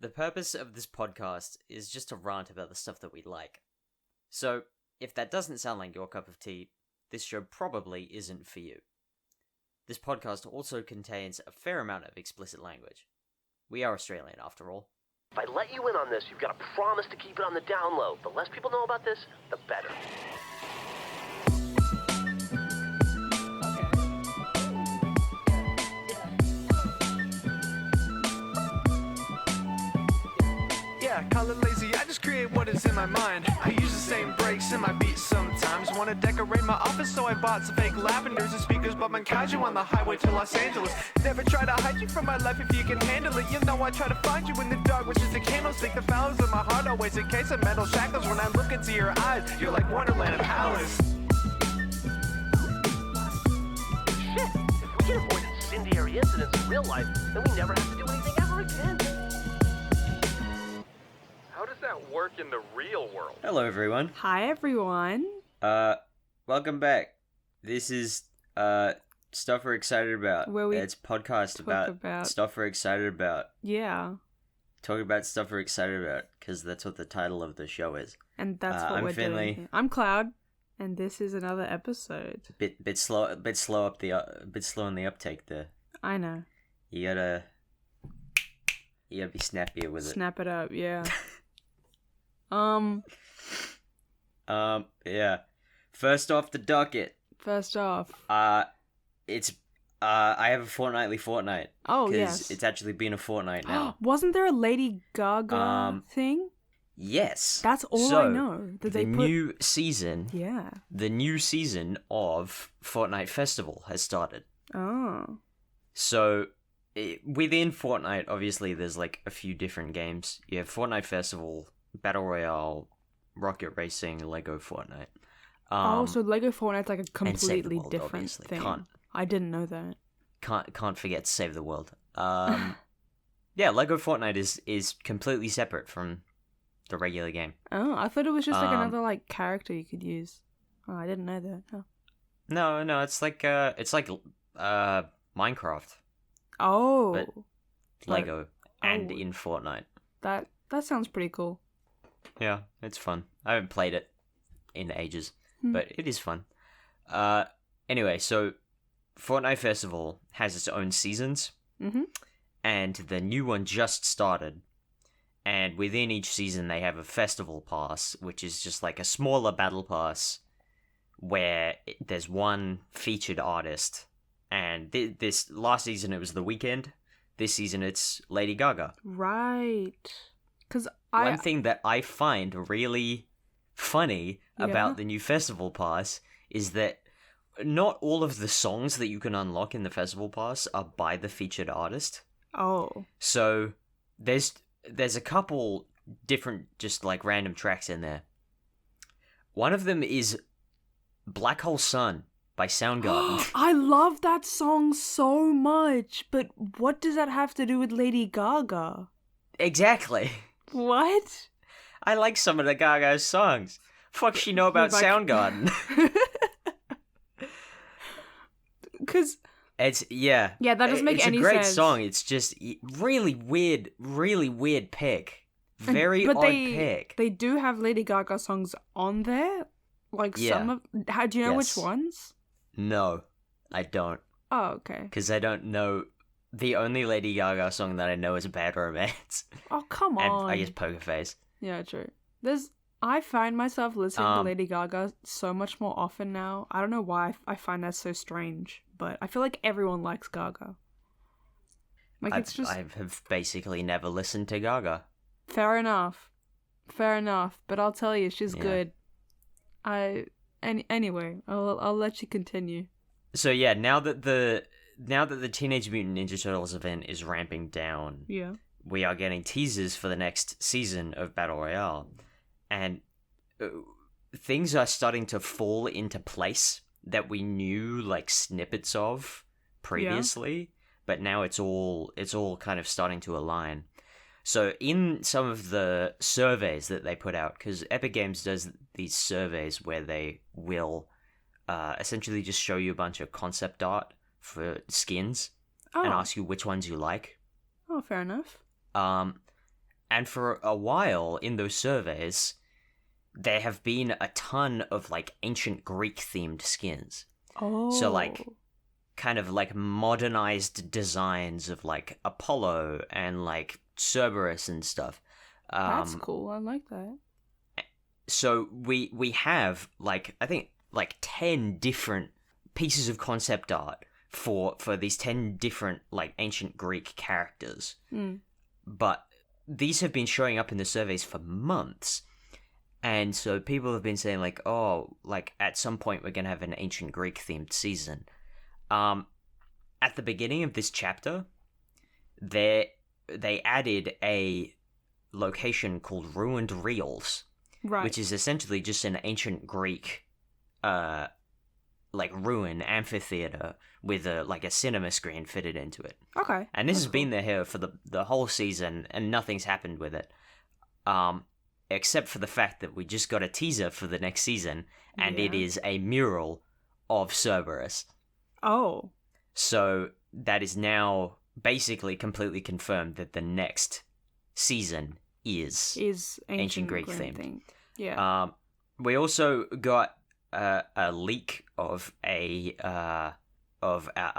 The purpose of this podcast is just to rant about the stuff that we like. So, if that doesn't sound like your cup of tea, this show probably isn't for you. This podcast also contains a fair amount of explicit language. We are Australian, after all. If I let you in on this, you've got to promise to keep it on the down low. The less people know about this, the better. Yeah, call it lazy, I just create what is in my mind. I use the same breaks in my beats sometimes. Wanna decorate my office, so I bought some fake lavenders and speakers, but kaiju on the highway to Los Angeles. Never try to hide you from my life if you can handle it. You know I try to find you in the dark, which is a candlestick. The valves of my heart always encased in metal shackles. When I look into your eyes, you're like Wonderland of Alice. Shit, if we can avoid incendiary incidents in real life, then we never have to do anything ever again. How does that work in the real world? Hello, everyone. Hi, everyone. Welcome back. This is, Stuff We're Excited About. Where we it's a podcast about stuff we're excited about. Yeah. Talking about stuff we're excited about, because that's what the title of the show is. And that's what I'm we're Finley. doing here. I'm Cloud, and this is another episode. Bit slow in the uptake there. I know. You gotta be snappier with it. Snap it up, yeah. Yeah. First off the docket. First off. It's I have a fortnightly fortnight. Oh, 'cause yes. it's actually been a fortnight now. Wasn't there a Lady Gaga thing? Yes. That's all I know. Did they put... new season. Yeah. The new season of Fortnite Festival has started. Oh. So within Fortnite, obviously, there's like a few different games. You have Fortnite Festival, Battle Royale, Rocket Racing, Lego Fortnite. So Lego Fortnite's like a completely World, different obviously. thing. I didn't know that. Can't forget to save the world. Yeah, Lego Fortnite is completely separate from the regular game. Oh, I thought it was just like another like character you could use. Oh, I didn't know that. Oh. No, it's like Minecraft. Oh. But Lego and in Fortnite. That sounds pretty cool. Yeah, it's fun. I haven't played it in ages, but it is fun. Anyway, so Fortnite Festival has its own seasons, and the new one just started. And within each season, they have a festival pass, which is just like a smaller battle pass, where there's one featured artist. And this last season, it was The Weeknd. This season, it's Lady Gaga. Right. One thing that I find really funny about the new festival pass is that not all of the songs that you can unlock in the festival pass are by the featured artist. Oh. So there's a couple different just like random tracks in there. One of them is Black Hole Sun by Soundgarden. I love that song so much, but what does that have to do with Lady Gaga? Exactly. What? I like some of the Gaga's songs. Fuck she know about Soundgarden? Because... It's, yeah. Yeah, that doesn't make any sense. It's a great song. It's just really weird pick. Very odd pick. They do have Lady Gaga songs on there? Like some of... do you know which ones? No, I don't. Oh, okay. Because I don't know... The only Lady Gaga song that I know is Bad Romance. Oh, come on. And I guess Poker Face. Yeah, true. I find myself listening to Lady Gaga so much more often now. I don't know why I find that so strange, but I feel like everyone likes Gaga. Like it's just... I have basically never listened to Gaga. Fair enough. But I'll tell you, she's good. Anyway, I'll let you continue. So yeah, now that the Teenage Mutant Ninja Turtles event is ramping down, we are getting teasers for the next season of Battle Royale, and things are starting to fall into place that we knew like snippets of previously, but now it's all kind of starting to align. So in some of the surveys that they put out, because Epic Games does these surveys where they will essentially just show you a bunch of concept art for skins and ask you which ones you like. Oh, fair enough. And for a while in those surveys, there have been a ton of, like, ancient Greek-themed skins. Oh. So, like, kind of, like, modernized designs of, like, Apollo and, like, Cerberus and stuff. That's cool. I like that. So we have, like, I think, like, 10 different pieces of concept art for these 10 different, like, ancient Greek characters. But these have been showing up in the surveys for months. And so people have been saying, like, oh, like, at some point we're going to have an ancient Greek-themed season. At the beginning of this chapter, they added a location called Ruined Reels, Right. which is essentially just an ancient Greek, like, ruin amphitheater with a cinema screen fitted into it. Okay. And this has been there here for the whole season, and nothing's happened with it. Except for the fact that we just got a teaser for the next season, and it is a mural of Cerberus. Oh. So that is now basically completely confirmed that the next season is ancient Greek themed. Yeah. We also got a leak of a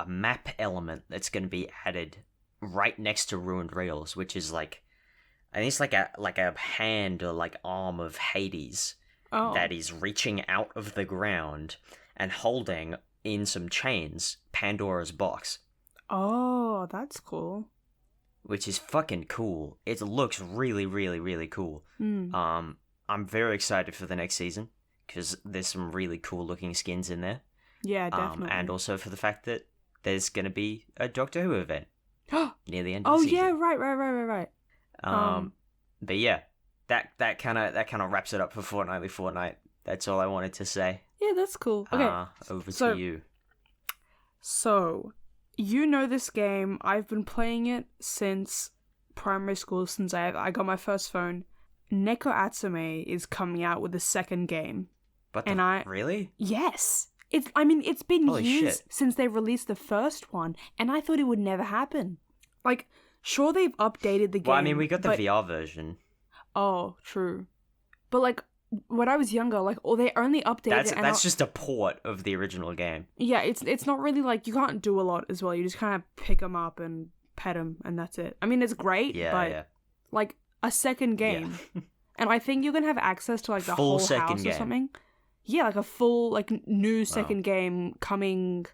map element that's going to be added right next to Ruined Reels, which is like, I think it's like a hand or like arm of Hades that is reaching out of the ground and holding in some chains Pandora's box. Oh, that's cool. Which is fucking cool. It looks really, really, really cool. I'm very excited for the next season because there's some really cool looking skins in there. Yeah, definitely. And also for the fact that there's going to be a Doctor Who event near the end of the season. Oh yeah, right. But yeah, that kind of wraps it up for Fortnightly Fortnite. That's all I wanted to say. Yeah, that's cool. Okay, over to you. So, you know this game. I've been playing it since primary school, since I got my first phone. Neko Atsume is coming out with a second game. Really? Yes. It's been Holy years shit. since they released the first one, and I thought it would never happen. Like, sure, they've updated the game. Well, I mean, we got the VR version. Oh, true. But, like, when I was younger, like, they only updated That's just a port of the original game. Yeah, it's not really, like, you can't do a lot as well. You just kind of pick them up and pet them, and that's it. I mean, it's great, but, like, a second game. Yeah. And I think you can have access to, like, the full whole house or something. Yeah, like a full, like, new second game coming,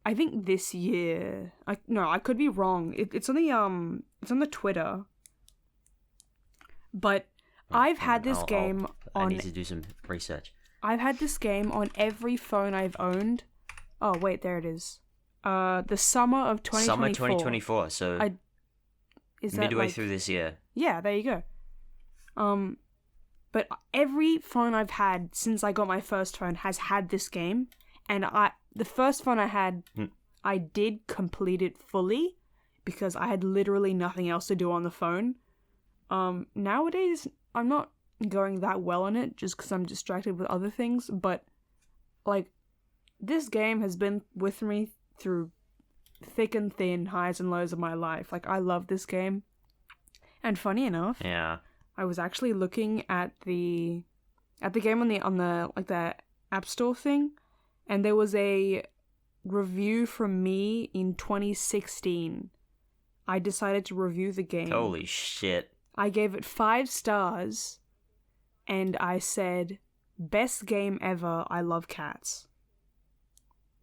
I think this year. I could be wrong. It's on the Twitter. But I've had this game on... I need to do some research. I've had this game on every phone I've owned. Oh, wait, there it is. The summer of 2024. Summer 2024, so is that midway through this year. Yeah, there you go. But every phone I've had since I got my first phone has had this game, and the first phone I had, I did complete it fully because I had literally nothing else to do on the phone. Nowadays, I'm not going that well on it just because I'm distracted with other things, but, like, this game has been with me through thick and thin, highs and lows of my life. Like, I love this game. And funny enough, I was actually looking at the game on the like the App Store thing, and there was a review from me in 2016. I decided to review the game. Holy shit. I gave it 5 stars, and I said, "Best game ever, I love cats."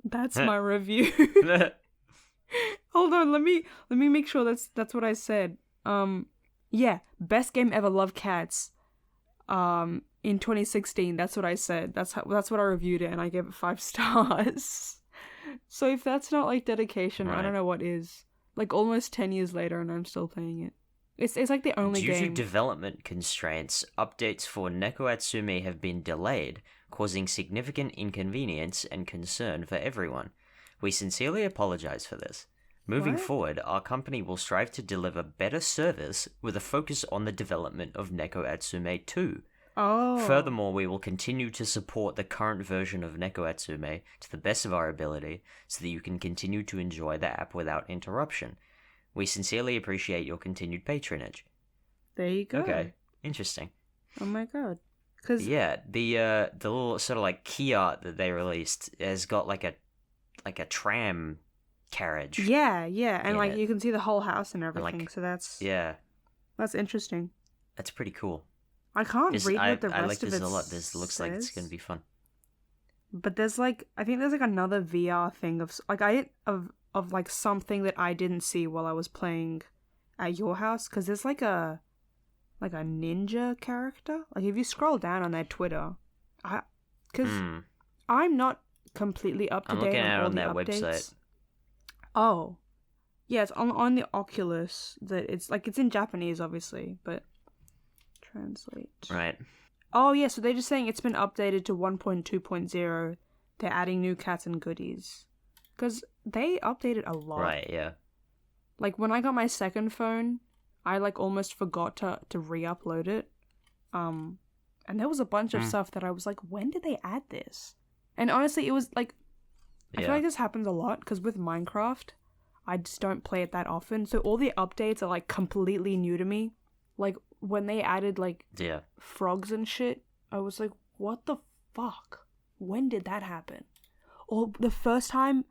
That's my review. Hold on, let me make sure that's what I said. Yeah, best game ever, love cats. In 2016, that's what I said. That's what I reviewed it, and I gave it 5 stars. So if that's not, like, dedication, I don't know what is. Like, almost 10 years later, and I'm still playing it. It's like the only game. Due to development constraints, updates for Neko Atsume have been delayed, causing significant inconvenience and concern for everyone. We sincerely apologize for this. Moving forward, our company will strive to deliver better service with a focus on the development of Neko Atsume 2. Oh. Furthermore, we will continue to support the current version of Neko Atsume to the best of our ability so that you can continue to enjoy the app without interruption. We sincerely appreciate your continued patronage. There you go. Okay, interesting. Oh my god. Cause Yeah, the little sort of like key art that they released has got like a tram carriage. Yeah, and like it. you can see the whole house and everything. like, so that's interesting. That's pretty cool. I can't read what the rest I like of this it a lot. This looks like it's says. gonna be fun. But there's like, I think there's like another VR thing of like of like something that I didn't see while I was playing at your house, because there's like a ninja character. Like if you scroll down on their Twitter, because I'm not completely up to I'm date looking on at it all on the their updates. website. Oh, yeah, it's on the Oculus. That it's in Japanese, obviously, but translate. Right. Oh yeah, so they're just saying it's been updated to 1.2.0. They're adding new cats and goodies. Because they updated a lot. Right, yeah. Like when I got my second phone, I like almost forgot to re-upload it. And there was a bunch of stuff that I was like, when did they add this? And honestly, it was like, I feel like this happens a lot because with Minecraft, I just don't play it that often. So all the updates are like completely new to me. Like when they added like frogs and shit, I was like, what the fuck? When did that happen? Or the first time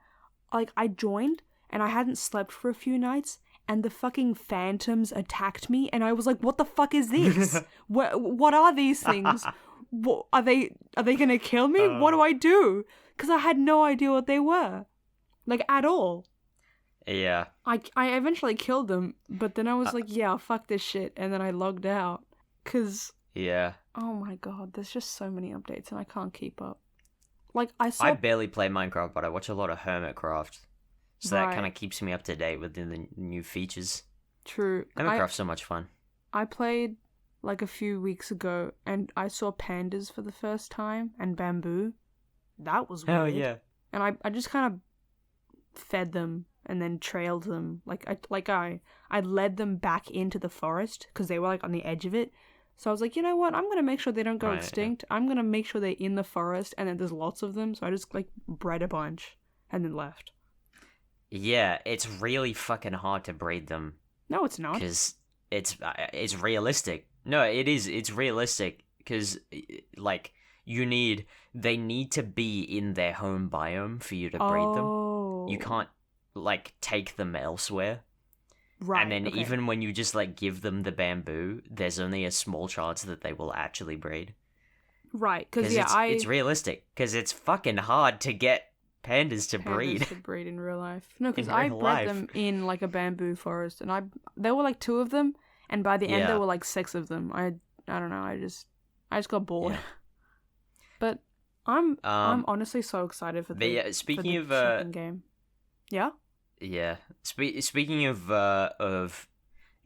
like I joined and I hadn't slept for a few nights and the fucking phantoms attacked me and I was like, what the fuck is this? what are these things? What, are they gonna kill me? What do I do? Because I had no idea what they were. Like at all. Yeah. I eventually killed them, but then I was like, yeah, fuck this shit, and then I logged out. Cause oh my god, there's just so many updates and I can't keep up. Like I barely play Minecraft, but I watch a lot of Hermitcraft. So that kind of keeps me up to date with the new features. True. Hermitcraft's so much fun. I played like a few weeks ago and I saw pandas for the first time and bamboo. That was weird. Oh yeah. And I just kind of fed them and then trailed them. I led them back into the forest because they were like on the edge of it. So I was like, you know what? I'm going to make sure they don't go extinct. I'm going to make sure they're in the forest and then there's lots of them. So I just like bred a bunch and then left. Yeah, it's really fucking hard to breed them. No, it's not. Because it's realistic. No, it is. It's realistic because like they need to be in their home biome for you to breed them. You can't like take them elsewhere. Right. And then even when you just like give them the bamboo, there's only a small chance that they will actually breed. Right, because it's realistic. Because it's fucking hard to get pandas to breed. To breed in real life. No, because I bred them in like a bamboo forest, and there were like 2 of them, and by the end there were like 6 of them. I don't know. I just got bored. Yeah. But I'm honestly so excited for the speaking for the second game. Yeah. Yeah. Speaking of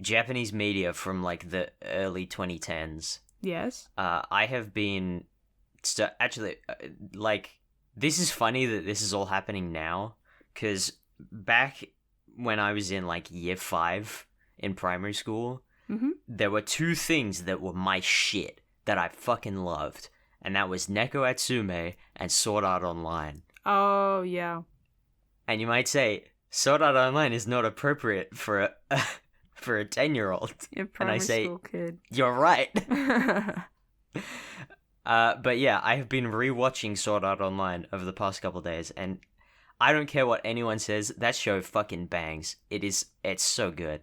Japanese media from like the early 2010s. Yes. I have been actually like this is funny that this is all happening now because back when I was in like year 5 in primary school, there were 2 things that were my shit that I fucking loved, and that was Neko Atsume and Sword Art Online. Oh yeah. And you might say Sword Art Online is not appropriate for a 10-year-old. A primary school kid. You're right. But yeah, I have been rewatching Sword Art Online over the past couple of days, and I don't care what anyone says, that show fucking bangs. It's so good.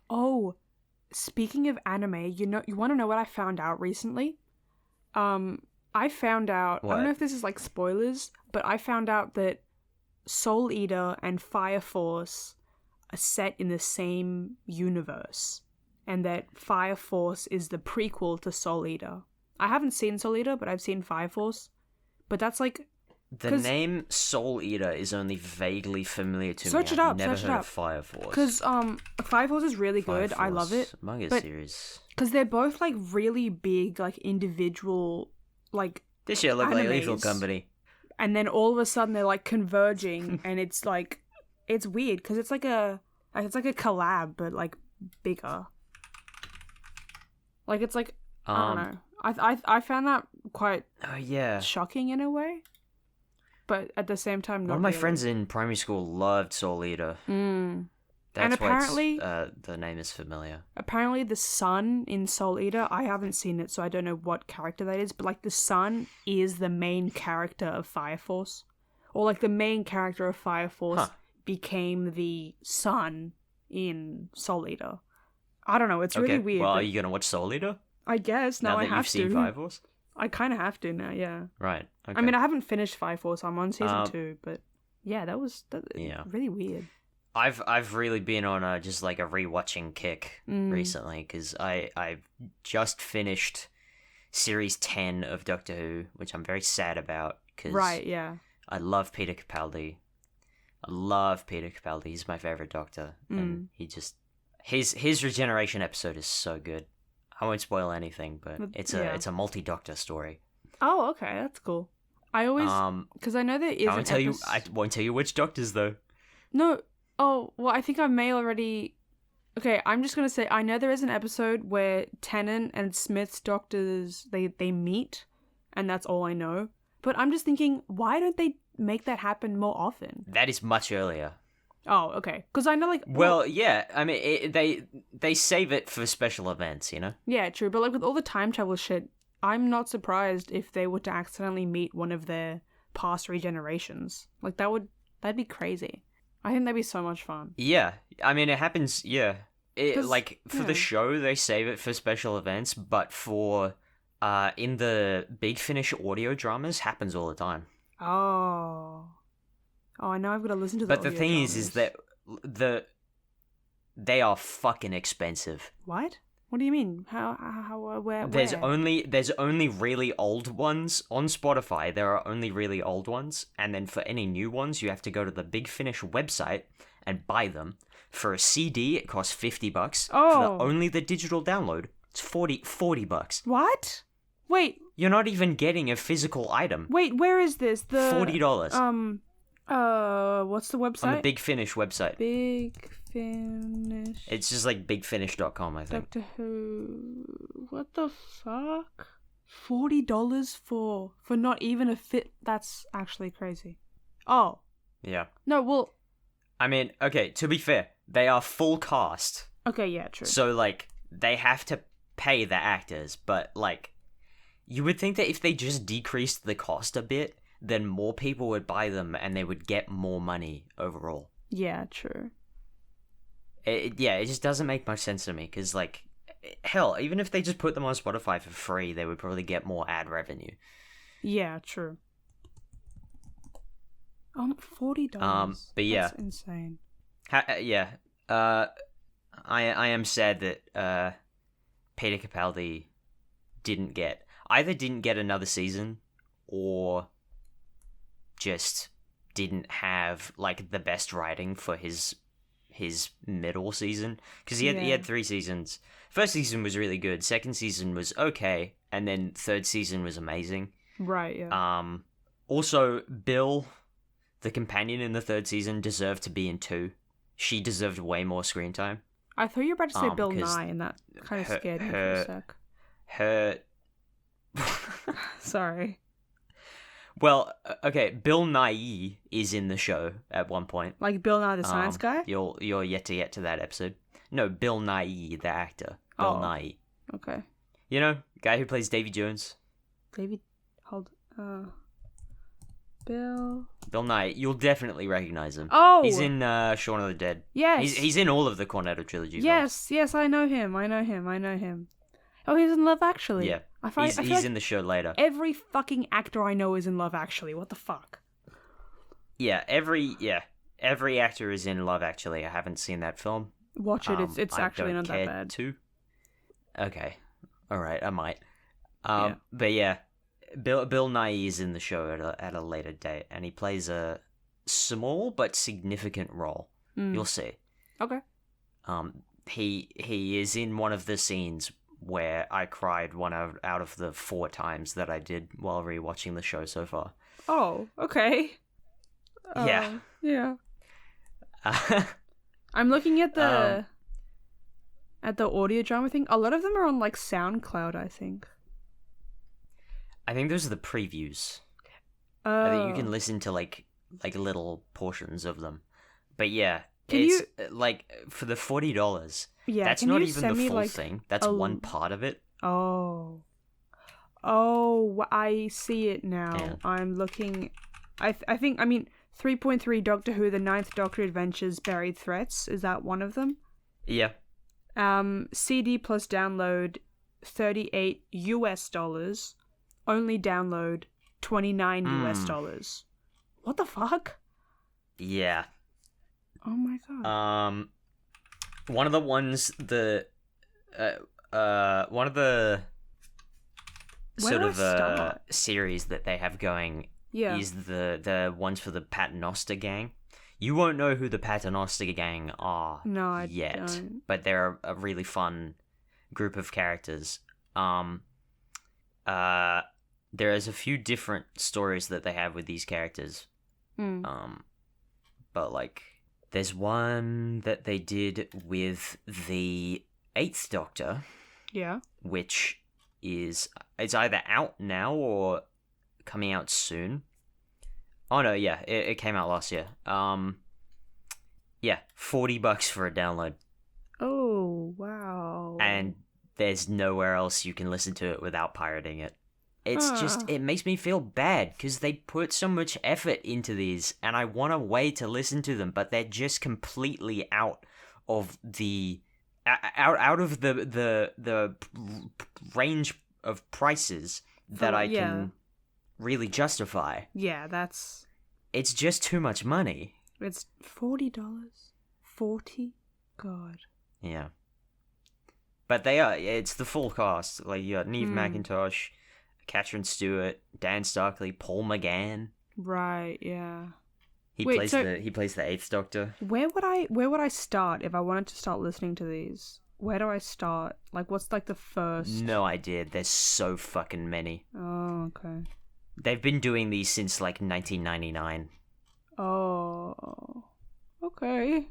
Oh, speaking of anime, you want to know what I found out recently? I found out, I don't know if this is like spoilers, but I found out that Soul Eater and Fire Force are set in the same universe, and that Fire Force is the prequel to Soul Eater. I haven't seen Soul Eater, but I've seen Fire Force. But that's like... The name Soul Eater is only vaguely familiar to me. Search it up. I've never heard of Fire Force. Because Fire Force is really good. I love it. Manga series. Because they're both like really big, like individual, like this year look like Lethal Company. And then all of a sudden they're like converging, and it's like it's weird because it's like a collab, but like bigger. Like it's like I don't know. I found that quite shocking in a way, but at the same time, not one of my really. friends in primary school loved Soul Eater. That's and apparently, why the name is familiar. Apparently, the son in Soul Eater, I haven't seen it, so I don't know what character that is, but like the son is the main character of Fire Force. Or like the main character of Fire Force became the son in Soul Eater. I don't know, it's really weird. Well, are you going to watch Soul Eater? I guess, now I have to. Now that you've seen Fire Force? I kind of have to now, yeah. Right, okay. I mean, I haven't finished Fire Force, I'm on season 2, but yeah, that was really weird. I've really been on just like a rewatching kick recently, because I've just finished series 10 of Doctor Who, which I'm very sad about, because I love Peter Capaldi. He's my favorite Doctor, and he just his regeneration episode is so good. I won't spoil anything, but it's a multi-Doctor story. Oh, okay, that's cool. I always because I know there is. I won't tell you which Doctors though. No. Oh, well, I think I may already... Okay, I'm just going to say, I know there is an episode where Tennant and Smith's doctors, they meet, and that's all I know. But I'm just thinking, why don't they make that happen more often? That is much earlier. Oh, okay. Because I know, like... Well, yeah, I mean, they save it for special events, you know? Yeah, true, but like with all the time travel shit, I'm not surprised if they were to accidentally meet one of their past regenerations. Like, that'd be crazy. I think that'd be so much fun. Yeah, I mean, it happens, yeah. For the show, they save it for special events, but for, in the Big Finish audio dramas, happens all the time. Oh, I know I've got to listen to the But the thing is that they are fucking expensive. What? What do you mean? Where? There's only really old ones on Spotify. There are only really old ones, and then for any new ones, you have to go to the Big Finish website and buy them. For a CD, it costs $50. Oh. For only the digital download, it's $40. What? Wait. You're not even getting a physical item. Wait, where is this? $40. What's the website? On the Big Finish website. Big Finish. It's just like bigfinish.com, I think. Doctor Who. What the fuck? $40 for not even a fit? That's actually crazy. Oh. Yeah. No, well... I mean, okay, to be fair, they are full cast. Okay, yeah, true. So, like, they have to pay the actors, but, like, you would think that if they just decreased the cost a bit, then more people would buy them and they would get more money overall. Yeah, true. It just doesn't make much sense to me, because, like, hell, even if they just put them on Spotify for free, they would probably get more ad revenue. Yeah, true. $40. But yeah. That's insane. I am sad that Peter Capaldi didn't get another season, or just didn't have like the best writing for his middle season, because he had 3 seasons. First season was really good, second season was okay, and then third season was amazing. Right, yeah. Also, Bill, the companion in the third season, deserved to be in 2. She deserved way more screen time. I thought you were about to say Bill Nye, and that kind of scared me for a sec. Her... Sorry. Well, okay, Bill Nye is in the show at one point. Like Bill Nye the Science Guy? You're yet to get to that episode. No, Bill Nye, the actor. Bill Nye. Okay. You know, guy who plays Davy Jones. Bill Nye, you'll definitely recognize him. Oh! He's in Shaun of the Dead. Yes. He's in all of the Cornetto trilogy films. Yes, I know him. Oh, he's in Love Actually. Yeah. He's like in the show later. Every fucking actor I know is in Love Actually. What the fuck? Yeah, every actor is in Love Actually. I haven't seen that film. Watch it. It's actually not that bad. Too. Okay. All right, I might. But yeah, Bill Nye is in the show at a later date, and he plays a small but significant role. You'll see. Okay. He is in one of the scenes where I cried one out of the 4 times that I did while rewatching the show so far. Oh, okay. Yeah. Yeah. I'm looking at the audio drama thing. A lot of them are on like SoundCloud, I think. I think those are the previews. I think you can listen to like little portions of them. But yeah, It's like for the $40. Yeah, that's not even the full thing. That's one part of it. Oh, I see it now. Yeah. I'm looking. I think 3.3 Doctor Who: The Ninth Doctor Adventures Buried Threats, is that one of them? Yeah. CD plus download $38 US. Only download $29 US. What the fuck? Yeah. Oh my god. One of the ones one of the sort of series that they have going is the ones for the Paternoster gang. You won't know who the Paternoster gang are yet, don't. But they're a really fun group of characters. There is a few different stories that they have with these characters. But like there's one that they did with the 8th Doctor. Yeah. Which it's either out now or coming out soon. Oh no, yeah, it came out last year. Yeah, $40 for a download. Oh, wow. And there's nowhere else you can listen to it without pirating it. It's just, it makes me feel bad because they put so much effort into these and I want a way to listen to them, but they're just completely out of the range of prices that I can really justify. Yeah, that's... It's just too much money. It's $40. 40? God. Yeah. But it's the full cast. Like, you got Neve McIntosh, Catherine Stewart, Dan Starkley, Paul McGann. Right, yeah. He plays the 8th Doctor. Where would I start if I wanted to start listening to these? Where do I start? Like, what's like the first? No idea. There's so fucking many. Oh, okay. They've been doing these since like 1999. Oh, okay.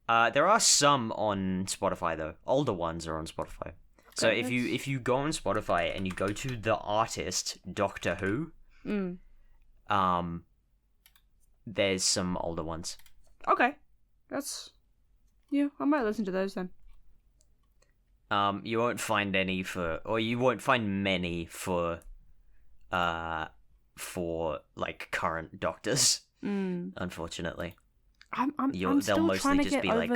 There are some on Spotify though. Older ones are on Spotify. So if you go on Spotify and you go to the artist Doctor Who, there's some older ones. Okay, I might listen to those then. You won't find any you won't find many for like current Doctors. Unfortunately. They'll mostly just be like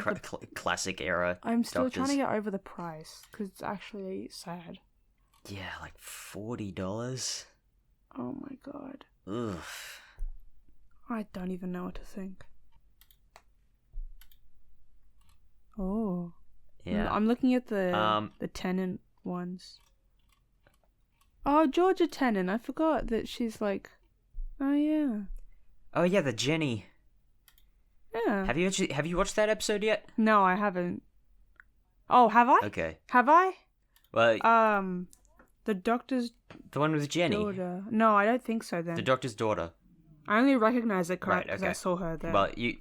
classic era. I'm still Doctors. trying to get over the price because it's actually sad. Yeah, like $40. Oh my god. Ugh. I don't even know what to think. Oh. Yeah. I'm looking at the Tennant ones. Oh, Georgia Tennant. I forgot that she's like. Oh yeah. Oh yeah, the Jenny. Yeah. Have you watched that episode yet? No, I haven't. Oh, have I? Okay. Have I? Well, the Doctor's the one with Jenny. Daughter. No, I don't think so then. The Doctor's daughter. I only recognize it because I saw her there. Well, you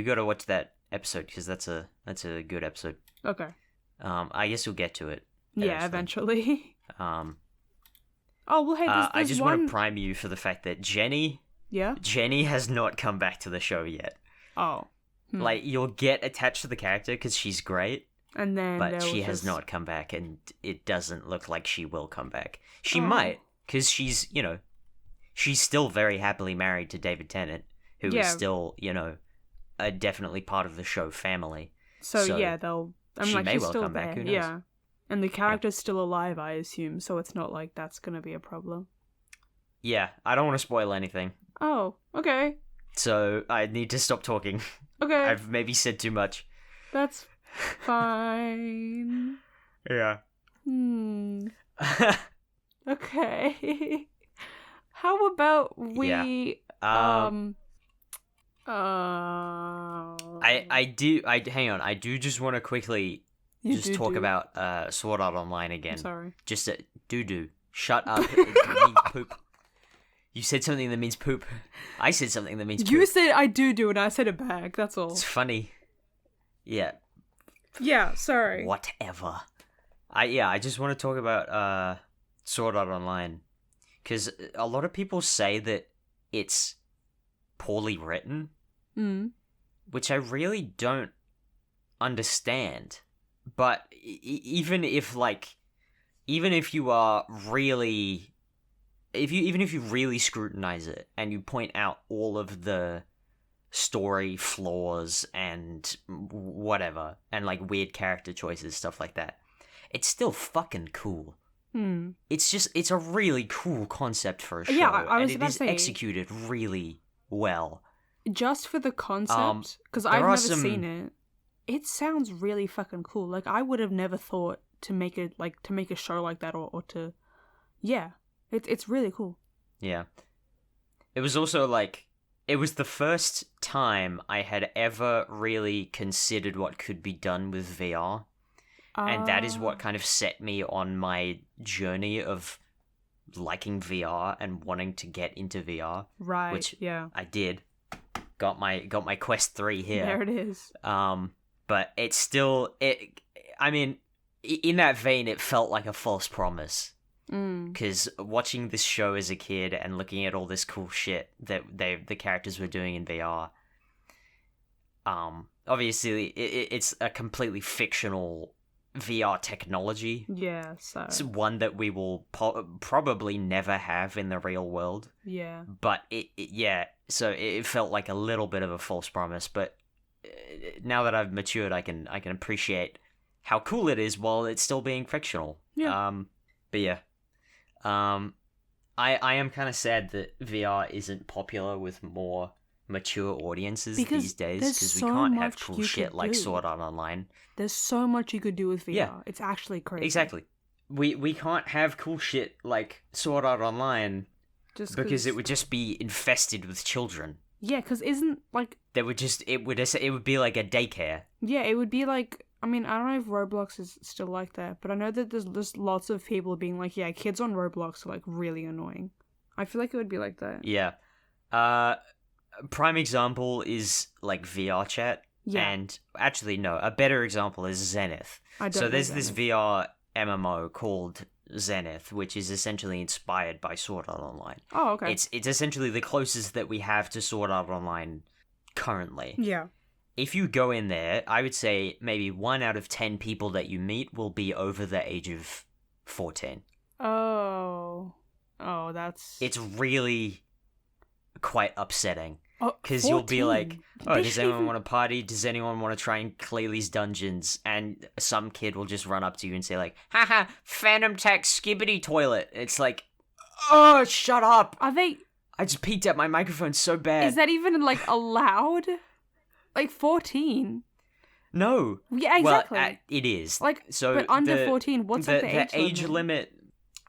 got to watch that episode because that's a good episode. Okay. I guess we'll get to it. Yeah, eventually. Oh well, hey, there's I just want to prime you for the fact that Jenny has not come back to the show yet. Oh. Like, you'll get attached to the character because she's great, and then but she has not come back, and it doesn't look like she will come back. She might, because she's still very happily married to David Tennant, who is still, definitely part of the show family. So yeah, she may she's well still come there. back, who knows? Yeah. And the character's still alive, I assume, so it's not like that's going to be a problem. Yeah, I don't want to spoil anything. Oh, okay. So I need to stop talking. Okay. I've maybe said too much. That's fine. Yeah. Okay. How about we hang on. I do just want to quickly talk about Sword Art Online again. I'm sorry. Just do. Shut up. Poop. You said something that means poop. I said something that means poop. You said I do, and I said a bag. That's all. It's funny. Yeah. Yeah, sorry. Whatever. I just want to talk about Sword Art Online. Because a lot of people say that it's poorly written. which I really don't understand. But even if you are really, even if you really scrutinize it and you point out all of the story flaws and whatever, and like weird character choices, stuff like that, it's still fucking cool. It's a really cool concept for a show. Yeah, I was and about it is to say, executed really well. Just for the concept, because I've never seen it. It sounds really fucking cool. Like, I would have never thought to make a show like that, or to, yeah, it's really cool. Yeah, it was also like, it was the first time I had ever really considered what could be done with VR. And that is what kind of set me on my journey of liking VR and wanting to get into VR. Right. Which yeah. I did. Got my Quest 3 here. There it is. But it's still, I mean, in that vein, it felt like a false promise. Because watching this show as a kid and looking at all this cool shit that the characters were doing in VR, obviously it's a completely fictional VR technology. Yeah, so it's one that we will probably never have in the real world. Yeah. But so it felt like a little bit of a false promise. But now that I've matured, I can appreciate how cool it is while it's still being fictional. Yeah. But yeah. I am kind of sad that VR isn't popular with more mature audiences these days, because we can't have cool shit like Sword Art Online. There's so much you could do with VR. Yeah. It's actually crazy. Exactly. We can't have cool shit like Sword Art Online just because it would just be infested with children. Yeah, because isn't like it would be like a daycare. Yeah, it would be like, I mean, I don't know if Roblox is still like that, but I know that there's lots of people being like, yeah, kids on Roblox are like really annoying. I feel like it would be like that. Yeah. Prime example is like VR chat. Yeah. And actually, no, a better example is Zenith. So there's this VR MMO called Zenith, which is essentially inspired by Sword Art Online. Oh, okay. It's essentially the closest that we have to Sword Art Online currently. Yeah. If you go in there, I would say maybe 1 out of 10 people that you meet will be over the age of 14. Oh, that's... It's really quite upsetting. Because 14? You'll be like, oh, does anyone want to party? Does anyone want to try and clear these dungeons? And some kid will just run up to you and say like, haha, Fanum Tech Skibidi toilet. It's like, oh, shut up. Are they... I just peeked at my microphone so bad. Is that even like allowed? Like 14? No. Yeah, exactly. Well, it is. Like, so but under 14, what's the age limit?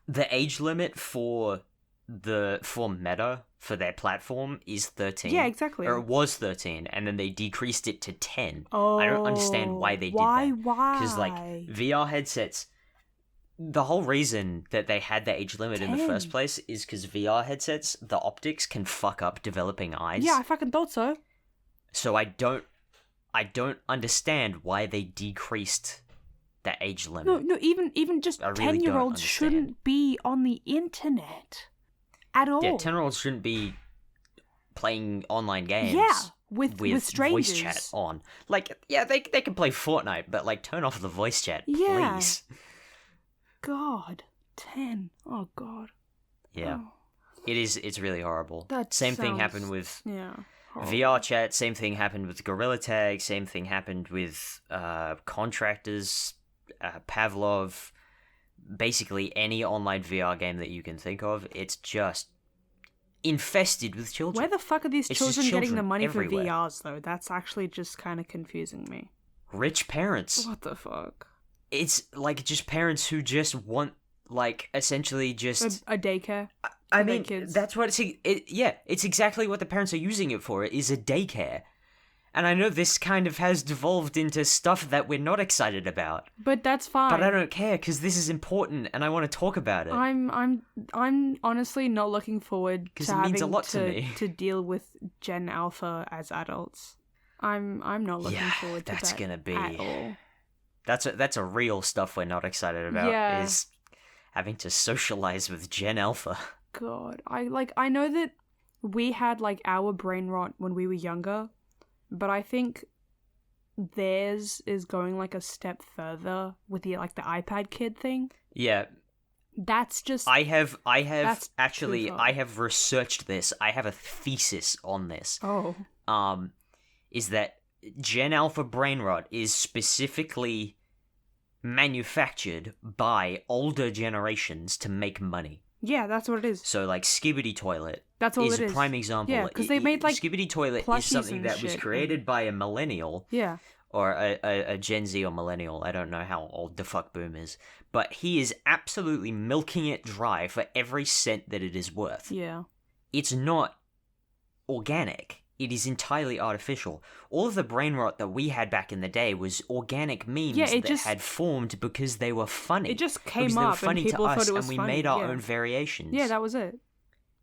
The age limit for Meta for their platform is 13. Yeah, exactly. Or it was 13, and then they decreased it to 10. Oh, I don't understand why they did that. Why? Because like VR headsets, the whole reason that they had the age limit 10. in the first place is because VR headsets, the optics can fuck up developing eyes. Yeah, I fucking thought so. So I don't understand why they decreased the age limit. No, even just 10-year-olds shouldn't be on the internet at all. Yeah, 10-year-olds shouldn't be playing online games. Yeah, with strangers. Voice chat on. Like, yeah, they can play Fortnite, but like turn off the voice chat, please. Yeah. God, 10. Oh God. Yeah, oh. It's really horrible. Thing happened with horrible. VR chat. Same thing happened with Gorilla Tag. Same thing happened with Contractors, Pavlov. Basically any online VR game that you can think of, it's just infested with children. Where the fuck are these children getting the money everywhere. for VRs though? That's actually just kind of confusing me. Rich parents. What the fuck? It's like just parents who just want, like, essentially just a daycare. I mean, that's what it's exactly what the parents are using it for. It is a daycare. And I know this kind of has devolved into stuff that we're not excited about. But that's fine. But I don't care, because this is important and I want to talk about it. I'm honestly not looking forward to having to deal with Gen Alpha as adults. I'm not looking forward to that's that gonna be at all. That's a real stuff we're not excited about, is having to socialize with Gen Alpha. God, I know that we had like our brain rot when we were younger, but I think theirs is going like a step further with the like the iPad kid thing. Yeah. That's just I have that's actually too far. I have researched this. I have a thesis on this. Oh. Is that Gen Alpha brain rot is specifically manufactured by older generations to make money. Yeah, that's what it is. So like Skibidi Toilet That's all is it a is. prime example. Yeah, because they made like Skibidi Toilet is plushies something and that was shit, created by a millennial. Yeah. Or a Gen Z or millennial. I don't know how old the fuck boom is. But he is absolutely milking it dry for every cent that it is worth. Yeah. It's not organic. It is entirely artificial. All of the brain rot that we had back in the day was organic memes that had formed because they were funny. It just came because they were up funny and people to us, thought it was and we funny. made our own variations. Yeah, that was it.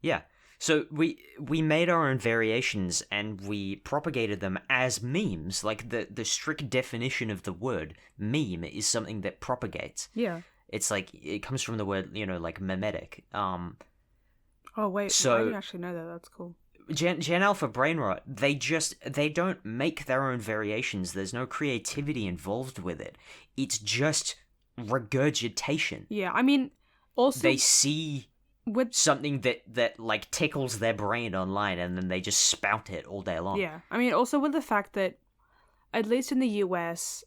Yeah. So we made our own variations and we propagated them as memes. Like the strict definition of the word meme is something that propagates. Yeah. It's like it comes from the word, like memetic. Oh wait, so I didn't actually know that. That's cool. Gen Alpha brain rot, they don't make their own variations. There's no creativity involved with it. It's just regurgitation. Yeah, I mean, also they see with something that like tickles their brain online and then they just spout it all day long. Yeah, I mean, also with the fact that at least in the US,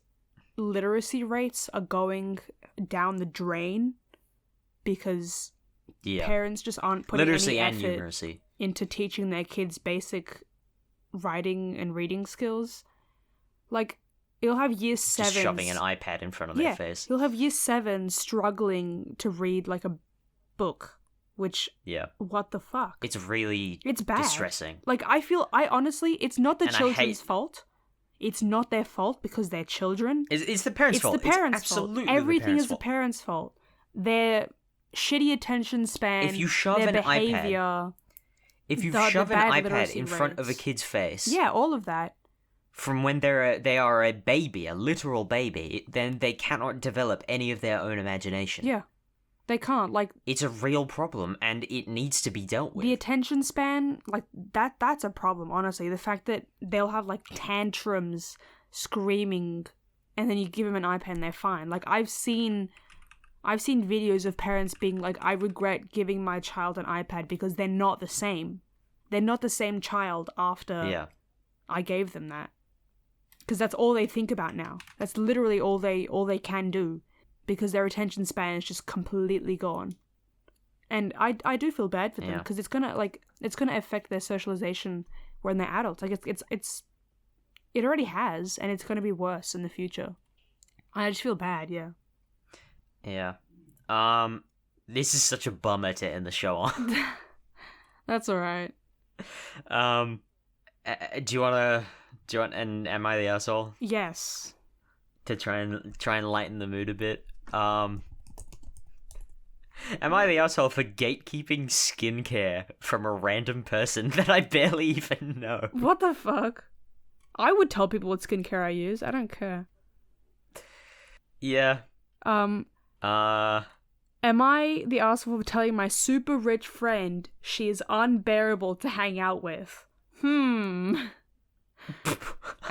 literacy rates are going down the drain because parents just aren't putting literacy any and effort numeracy into teaching their kids basic writing and reading skills. Like, you'll have year 7s just shoving an iPad in front of their face. You'll have year 7 struggling to read like a book, which what the fuck? It's bad. Distressing. Like, I honestly, it's not the children's fault. It's not their fault because they're children. It's the parents' fault. It's the parents' absolutely fault. Everything is fault. the parents' fault. Their shitty attention span, if you shove their an behavior. iPad, if you shove an iPad in front of a rates. kid's face, yeah, all of that. From when they are a baby, a literal baby, then they cannot develop any of their own imagination. Yeah, they can't. Like, it's a real problem, and it needs to be dealt with. The attention span, like that's a problem. Honestly, the fact that they'll have like tantrums, screaming, and then you give them an iPad and they're fine. Like, I've seen videos of parents being like, I regret giving my child an iPad because they're not the same. They're not the same child after I gave them that. Because that's all they think about now. That's literally all they can do. Because their attention span is just completely gone. And I do feel bad for them because it's gonna affect their socialization when they're adults. Like, it already has, and it's gonna be worse in the future. I just feel bad, yeah. Yeah. This is such a bummer to end the show on. That's alright. Do you want and am I the asshole? Yes. To try and lighten the mood a bit. Am I the asshole for gatekeeping skincare from a random person that I barely even know? What the fuck? I would tell people what skincare I use. I don't care. Yeah. Am I the asshole for telling my super rich friend she is unbearable to hang out with? And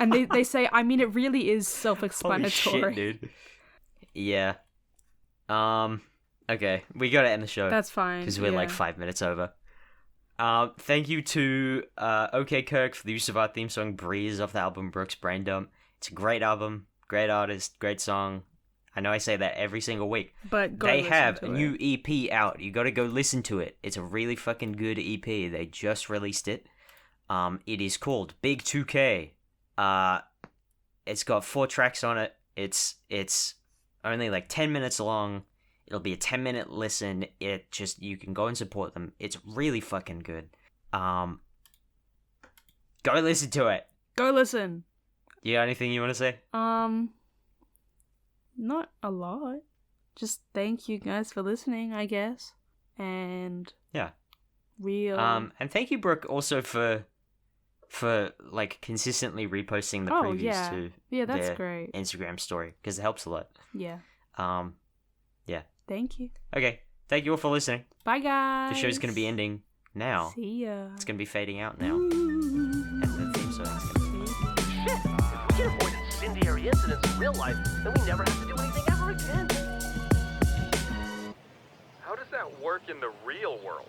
they say, I mean, it really is self-explanatory. Holy shit, dude. Yeah. Okay, we gotta end the show. That's fine. Because we're like 5 minutes over. Thank you to OkayKirk for the use of our theme song Breeze off the album Brooks Brain Dump. It's a great album, great artist, great song. I know I say that every single week. But they have a new EP out. You gotta go listen to it. It's a really fucking good EP. They just released it. It is called Big 2K. It's got 4 tracks on it. It's only like 10 minutes long. It'll be a 10-minute listen. You can go and support them. It's really fucking good. Go listen to it. Go listen. You got anything you want to say? Not a lot. Just thank you guys for listening, I guess. And yeah. And thank you, Brooke, also for like consistently reposting the previews to that's their great Instagram story, because it helps a lot. Yeah. Yeah. Thank you. Okay. Thank you all for listening. Bye, guys. The show's gonna be ending now. See ya. It's gonna be fading out now. And the theme song's gonna be real life, then we never have to do anything ever again. How does that work in the real world?